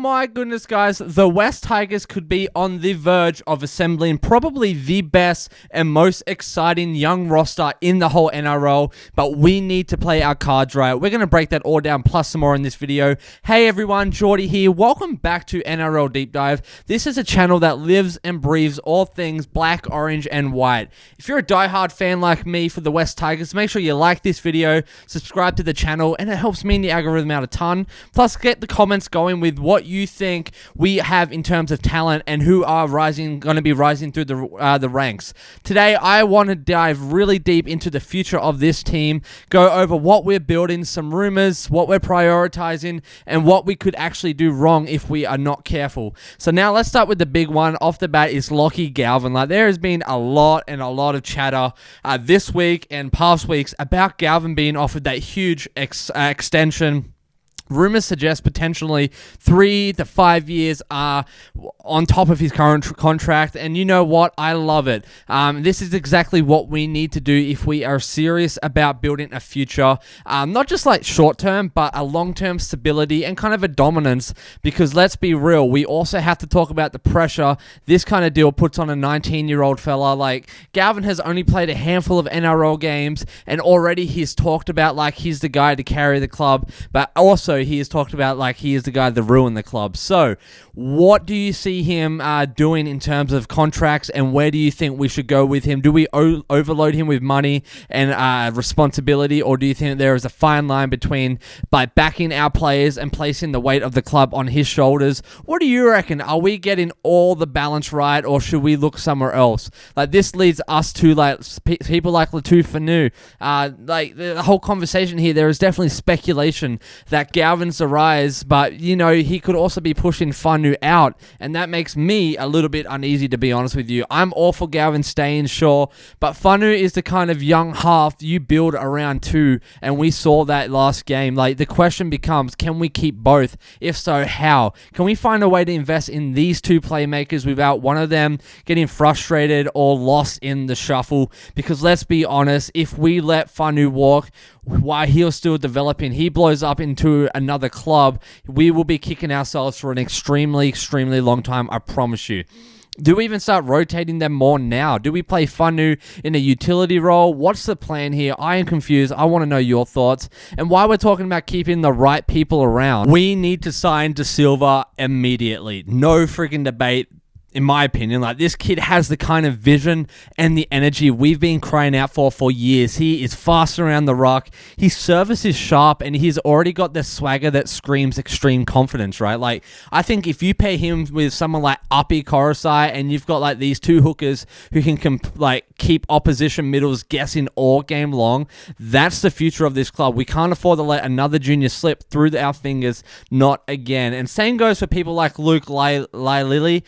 my goodness, guys, the West Tigers could be on the verge of assembling probably the best and most exciting young roster in the whole NRL, but we need to play our cards right. We're going to break that all down plus some more in this video. Hey everyone, Geordie here. Welcome back to NRL Deep Dive. This is a channel that lives and breathes all things black, orange, and white. If you're a diehard fan like me for the West Tigers, make sure you like this video, subscribe to the channel, and it helps me in the algorithm out a ton. Plus, get the comments going with what you think we have in terms of talent and who are going to be rising through the ranks. Today, I want to dive really deep into the future of this team, go over what we're building, some rumors, what we're prioritizing, and what we could actually do wrong if we are not careful. So now let's start with the big one. Off the bat is Lachlan Galvin. Like, there has been a lot of chatter this week and past weeks about Galvin being offered that huge extension. Rumors suggest potentially 3 to 5 years are on top of his current contract, and you know what? I love it. This is exactly what we need to do if we are serious about building a future, not just like short-term, but a long-term stability and kind of a dominance, because let's be real, we also have to talk about the pressure this kind of deal puts on a 19-year-old fella. Like, Galvin has only played a handful of NRL games, and already he's talked about like he's the guy to carry the club, but also he has talked about like he is the guy to ruin the club. So what do you see him doing in terms of contracts, and where do you think we should go with him? Do we overload him with money and responsibility, or do you think there is a fine line between by backing our players and placing the weight of the club on his shoulders? What do you reckon? Are we getting all the balance right, or should we look somewhere else? Like, this leads us to like people like Fainu. Like, the whole conversation here, there is definitely speculation that Galvin's the rise, but you know, he could also be pushing Fainu out, and that makes me a little bit uneasy, to be honest with you. I'm all for Galvin staying, sure, but Fainu is the kind of young half you build around too, and we saw that last game. Like, the question becomes, can we keep both? If so, how? Can we find a way to invest in these two playmakers without one of them getting frustrated or lost in the shuffle? Because let's be honest, if we let Fainu walk while he's still developing, he blows up into another club, we will be kicking ourselves for an extremely long time, I promise you. Do we even start rotating them more now? Do we play Fainu in a utility role? What's the plan here? I am confused. I want to know your thoughts. And while we're talking about keeping the right people around, we need to sign Silva immediately. No freaking debate. In my opinion, like, this kid has the kind of vision and the energy we've been crying out for years. He is fast around the rock. His service is sharp, and he's already got the swagger that screams extreme confidence, right? Like, I think if you pair him with someone like Api Korosai, and you've got like these two hookers who can keep opposition middles guessing all game long, that's the future of this club. We can't afford to let another junior slip through our fingers, not again. And same goes for people like Luke Laulilii.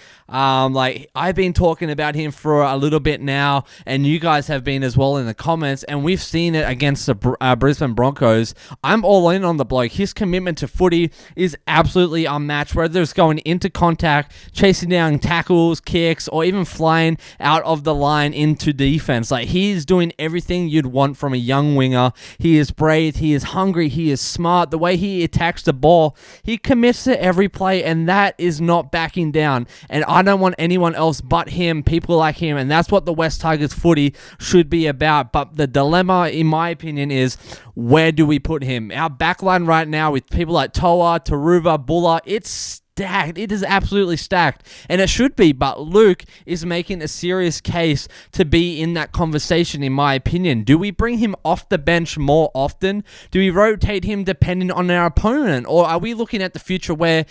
Like, I've been talking about him for a little bit now, and you guys have been as well in the comments, and we've seen it against the Brisbane Broncos. I'm all in on the bloke. His commitment to footy is absolutely unmatched, whether it's going into contact, chasing down tackles, kicks, or even flying out of the line into defense. Like, he's doing everything you'd want from a young winger. He is brave, he is hungry, he is smart. The way he attacks the ball, he commits to every play, and that is not backing down. And I don't want anyone else but him, people like him, and that's what the West Tigers footy should be about. But the dilemma, in my opinion, is where do we put him? Our backline right now with people like Toa, Taruva, Bulla, it's stacked. It is absolutely stacked, and it should be, but Luke is making a serious case to be in that conversation, in my opinion. Do we bring him off the bench more often? Do we rotate him depending on our opponent? Or are we looking at the future where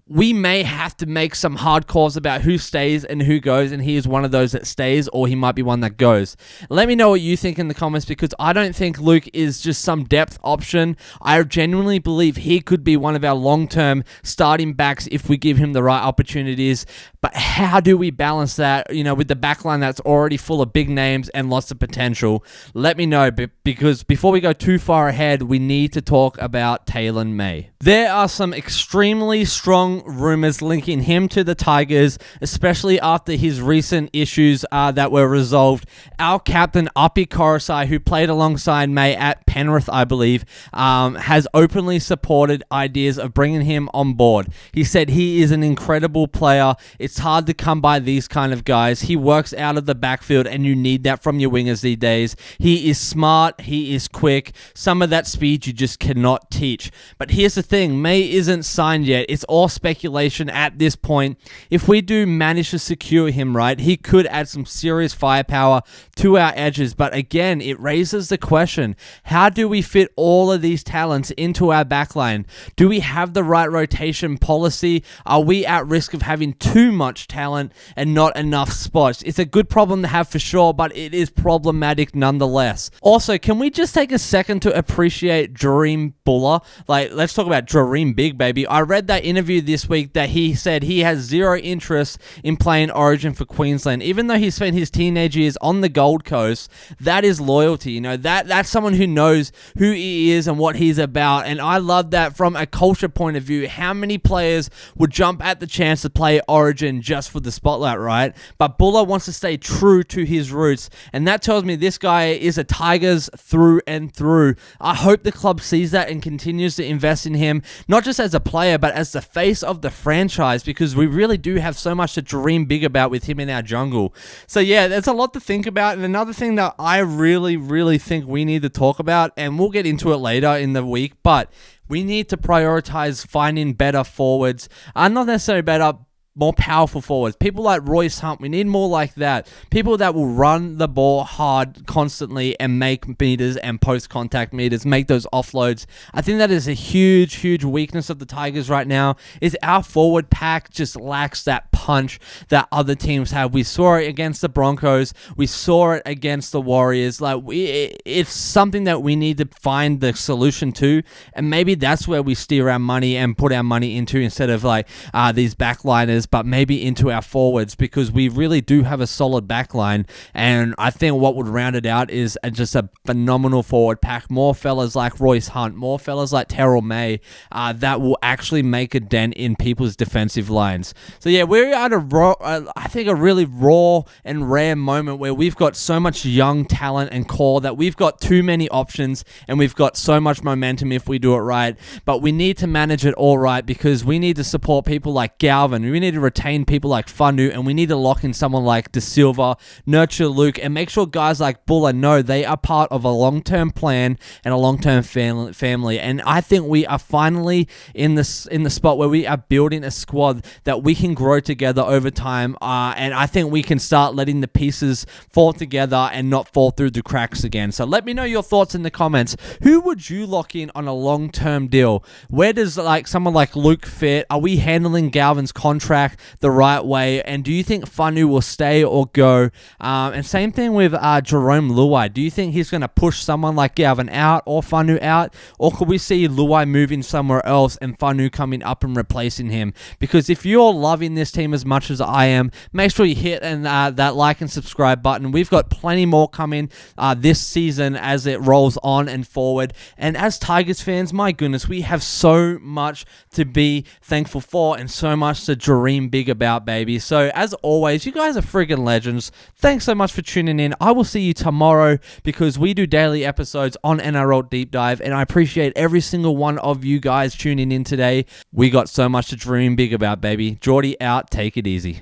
we may have to make some hard calls about who stays and who goes, and he is one of those that stays, or he might be one that goes? Let me know what you think in the comments, because I don't think Luke is just some depth option. I genuinely believe he could be one of our long-term starting backs if we give him the right opportunities. But how do we balance that, you know, with the backline that's already full of big names and lots of potential? Let me know, because before we go too far ahead, we need to talk about Taylan May. There are some extremely strong strong rumors linking him to the Tigers, especially after his recent issues that were resolved. Our captain, Api Korosai, who played alongside May at Penrith, I believe, has openly supported ideas of bringing him on board. He said he is an incredible player. It's hard to come by these kind of guys. He works out of the backfield, and you need that from your wingers these days. He is smart. He is quick. Some of that speed you just cannot teach. But here's the thing. May isn't signed yet. It's all speculation at this point. If we do manage to secure him, right, he could add some serious firepower to our edges. But again, it raises the question, how do we fit all of these talents into our backline? Do we have the right rotation policy? Are we at risk of having too much talent and not enough spots? It's a good problem to have for sure, but it is problematic nonetheless. Also, can we just take a second to appreciate Jareem Buller? Like, let's talk about Jareem Big Baby. I read that interview this week that he said he has zero interest in playing Origin for Queensland. Even though he spent his teenage years on the Gold Coast, that is loyalty. You know, that's someone who knows who he is and what he's about. And I love that from a culture point of view. How many players would jump at the chance to play Origin just for the spotlight, right? But Buller wants to stay true to his roots. And that tells me this guy is a Tigers through and through. I hope the club sees that and continues to invest in him, not just as a player, but as the face of the franchise, because we really do have so much to dream big about with him in our jungle. So yeah, there's a lot to think about. And another thing that I really think we need to talk about, and we'll get into it later in the week, but we need to prioritize finding better forwards. Not necessarily better, more powerful forwards. People like Royce Hunt, we need more like that. People that will run the ball hard constantly and make meters and post-contact meters, make those offloads. I think that is a huge weakness of the Tigers right now, is our forward pack just lacks that punch that other teams have. We saw it against the Broncos. We saw it against the Warriors. Like, it's something that we need to find the solution to, and maybe that's where we steer our money and put our money into, instead of like these backliners, but maybe into our forwards, because we really do have a solid backline. And I think what would round it out is just a phenomenal forward pack. More fellas like Royce Hunt, more fellas like Taylan May that will actually make a dent in people's defensive lines. So yeah, we're at I think a really raw and rare moment where we've got so much young talent and core that we've got too many options, and we've got so much momentum if we do it right. But we need to manage it all right, because we need to support people like Galvin. We need to retain people like Fainu, and we need to lock in someone like Silva, nurture Luke, and make sure guys like Buller know they are part of a long-term plan and a long-term family. And I think we are finally in the spot where we are building a squad that we can grow together over time, and I think we can start letting the pieces fall together and not fall through the cracks again. So let me know your thoughts in the comments. Who would you lock in on a long-term deal? Where does someone like Luke fit? Are we handling Galvin's contract the right way? And do you think Fainu will stay or go? And same thing with Jerome Luai. Do you think he's going to push someone like Galvin out or Fainu out? Or could we see Luai moving somewhere else and Fainu coming up and replacing him? Because if you're loving this team as much as I am, make sure you hit that like and subscribe button. We've got plenty more coming this season as it rolls on and forward. And as Tigers fans, my goodness, we have so much to be thankful for and so much to dream big about, baby. So as always, you guys are friggin' legends. Thanks so much for tuning in. I will see you tomorrow, because we do daily episodes on NRL Deep Dive, and I appreciate every single one of you guys tuning in today. We got so much to dream big about, baby. Geordie out. Take it easy.